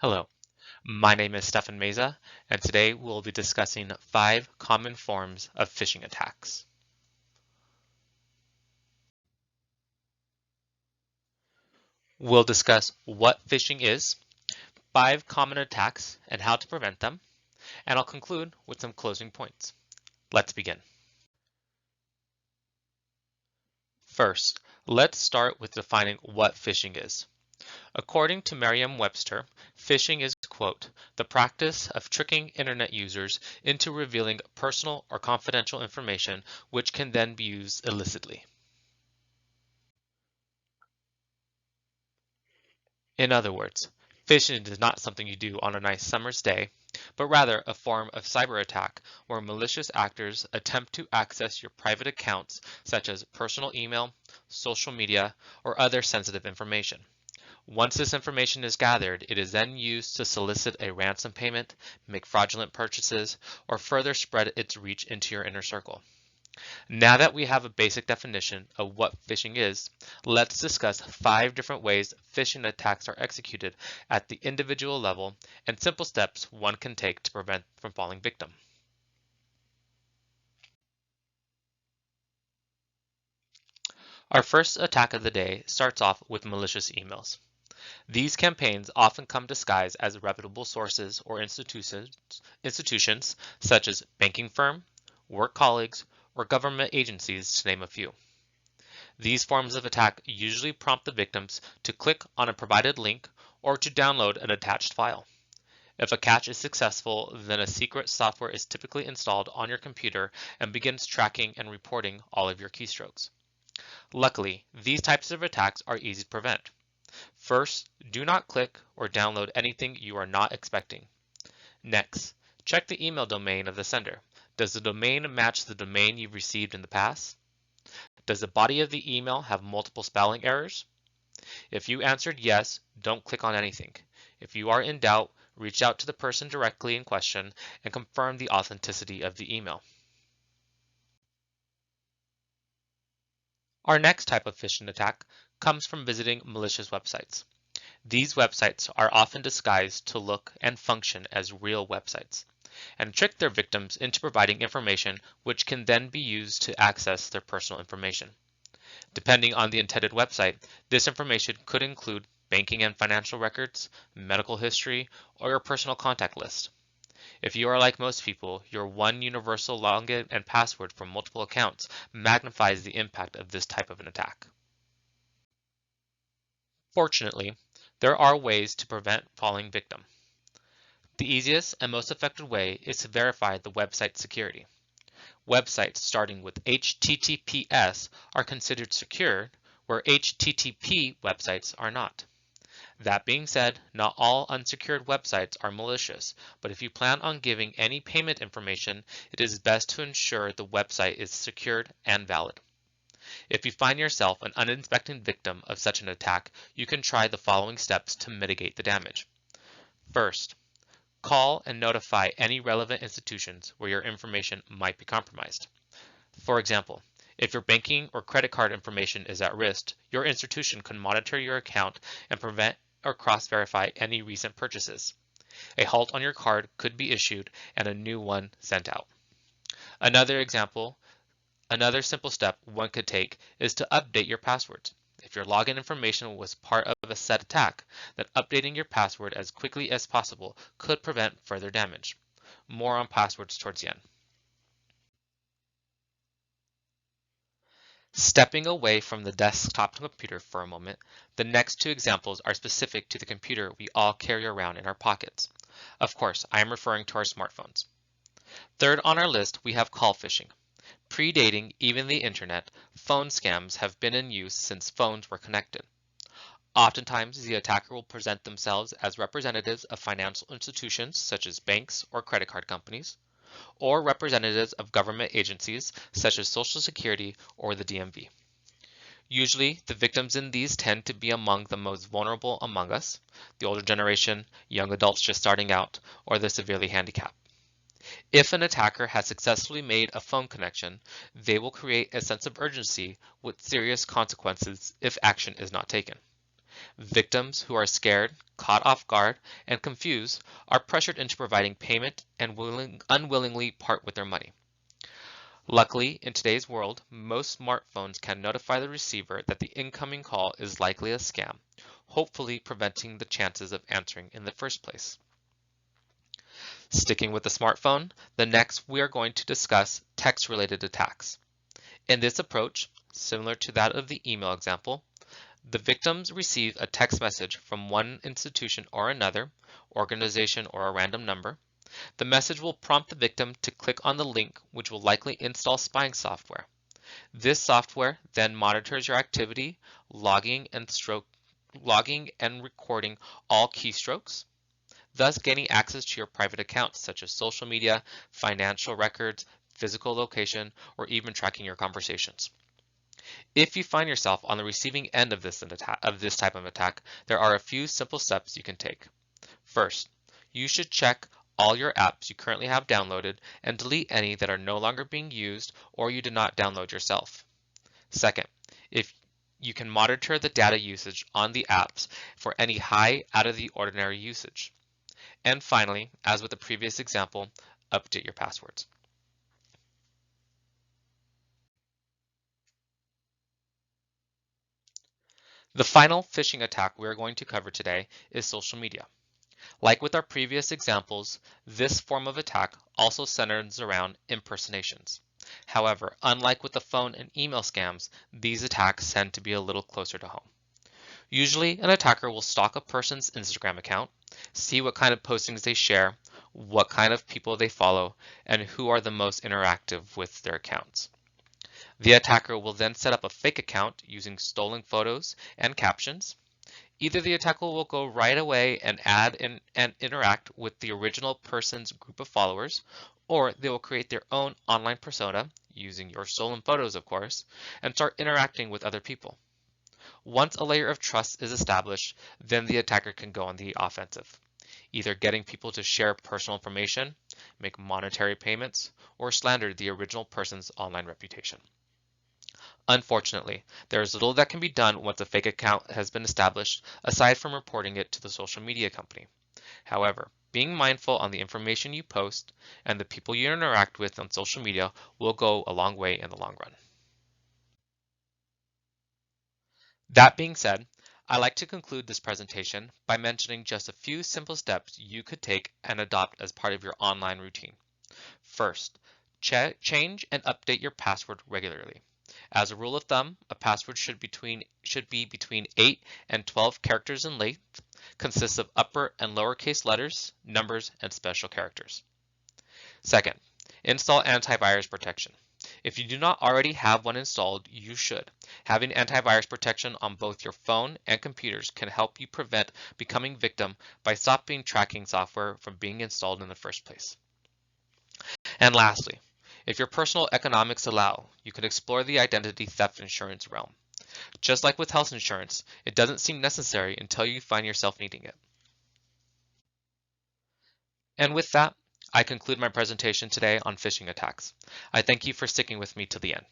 Hello, my name is Stefan Meza, and today we'll be discussing 5 common forms of phishing attacks. We'll discuss what phishing is, 5 common attacks, and how to prevent them, and I'll conclude with some closing points. Let's begin. First, let's start with defining what phishing is. According to Merriam-Webster, phishing is, quote, the practice of tricking internet users into revealing personal or confidential information which can then be used illicitly. In other words, phishing is not something you do on a nice summer's day, but rather a form of cyber attack where malicious actors attempt to access your private accounts such as personal email, social media, or other sensitive information. Once this information is gathered, it is then used to solicit a ransom payment, make fraudulent purchases, or further spread its reach into your inner circle. Now that we have a basic definition of what phishing is, let's discuss 5 different ways phishing attacks are executed at the individual level and simple steps one can take to prevent from falling victim. Our first attack of the day starts off with malicious emails. These campaigns often come disguised as reputable sources or institutions such as banking firm, work colleagues, or government agencies, to name a few. These forms of attack usually prompt the victims to click on a provided link or to download an attached file. If a catch is successful, then a secret software is typically installed on your computer and begins tracking and reporting all of your keystrokes. Luckily, these types of attacks are easy to prevent. First, do not click or download anything you are not expecting. Next, check the email domain of the sender. Does the domain match the domain you've received in the past? Does the body of the email have multiple spelling errors? If you answered yes, don't click on anything. If you are in doubt, reach out to the person directly in question and confirm the authenticity of the email. Our next type of phishing attack comes from visiting malicious websites. These websites are often disguised to look and function as real websites, and trick their victims into providing information which can then be used to access their personal information. Depending on the intended website, this information could include banking and financial records, medical history, or your personal contact list. If you are like most people, your one universal login and password for multiple accounts magnifies the impact of this type of an attack. Fortunately, there are ways to prevent falling victim. The easiest and most effective way is to verify the website security. Websites starting with HTTPS are considered secure, where HTTP websites are not. That being said, not all unsecured websites are malicious, but if you plan on giving any payment information, it is best to ensure the website is secured and valid. If you find yourself an unexpected victim of such an attack, you can try the following steps to mitigate the damage. First, call and notify any relevant institutions where your information might be compromised. For example, if your banking or credit card information is at risk, your institution can monitor your account and prevent or cross-verify any recent purchases. A halt on your card could be issued and a new one sent out. Another simple step one could take is to update your passwords. If your login information was part of a set attack, then updating your password as quickly as possible could prevent further damage. More on passwords towards the end. Stepping away from the desktop computer for a moment, the next 2 examples are specific to the computer we all carry around in our pockets. Of course, I am referring to our smartphones. Third on our list, we have call phishing. Predating even the internet, phone scams have been in use since phones were connected. Oftentimes, the attacker will present themselves as representatives of financial institutions such as banks or credit card companies, or representatives of government agencies such as Social Security or the DMV. Usually, the victims in these tend to be among the most vulnerable among us, the older generation, young adults just starting out, or the severely handicapped. If an attacker has successfully made a phone connection, they will create a sense of urgency with serious consequences if action is not taken. Victims who are scared, caught off guard, and confused are pressured into providing payment and unwillingly part with their money. Luckily, in today's world, most smartphones can notify the receiver that the incoming call is likely a scam, hopefully preventing the chances of answering in the first place. Sticking with the smartphone, the next we are going to discuss text-related attacks. In this approach, similar to that of the email example, the victims receive a text message from one institution or another, organization, or a random number. The message will prompt the victim to click on the link, which will likely install spying software. This software then monitors your activity, logging and recording all keystrokes, thus gaining access to your private accounts such as social media, financial records, physical location, or even tracking your conversations. If you find yourself on the receiving end of this type of attack, there are a few simple steps you can take. First, you should check all your apps you currently have downloaded and delete any that are no longer being used or you did not download yourself. Second, if you can monitor the data usage on the apps for any high out of the ordinary usage. And finally, as with the previous example, update your passwords. The final phishing attack we are going to cover today is social media. Like with our previous examples, this form of attack also centers around impersonations. However, unlike with the phone and email scams, these attacks tend to be a little closer to home. Usually, an attacker will stalk a person's Instagram account, see what kind of postings they share, what kind of people they follow, and who are the most interactive with their accounts. The attacker will then set up a fake account using stolen photos and captions. Either the attacker will go right away and add and interact with the original person's group of followers, or they will create their own online persona, using your stolen photos of course, and start interacting with other people. Once a layer of trust is established, then the attacker can go on the offensive, either getting people to share personal information, make monetary payments, or slander the original person's online reputation. Unfortunately, there is little that can be done once a fake account has been established aside from reporting it to the social media company. However, being mindful on the information you post and the people you interact with on social media will go a long way in the long run. That being said, I like to conclude this presentation by mentioning just a few simple steps you could take and adopt as part of your online routine. First, change and update your password regularly. As a rule of thumb, a password should be between 8 and 12 characters in length, consists of upper and lowercase letters, numbers, and special characters. Second, install antivirus protection. If you do not already have one installed, you should. Having antivirus protection on both your phone and computers can help you prevent becoming victim by stopping tracking software from being installed in the first place. And lastly, if your personal economics allow, you can explore the identity theft insurance realm. Just like with health insurance, it doesn't seem necessary until you find yourself needing it. And with that, I conclude my presentation today on phishing attacks. I thank you for sticking with me to the end.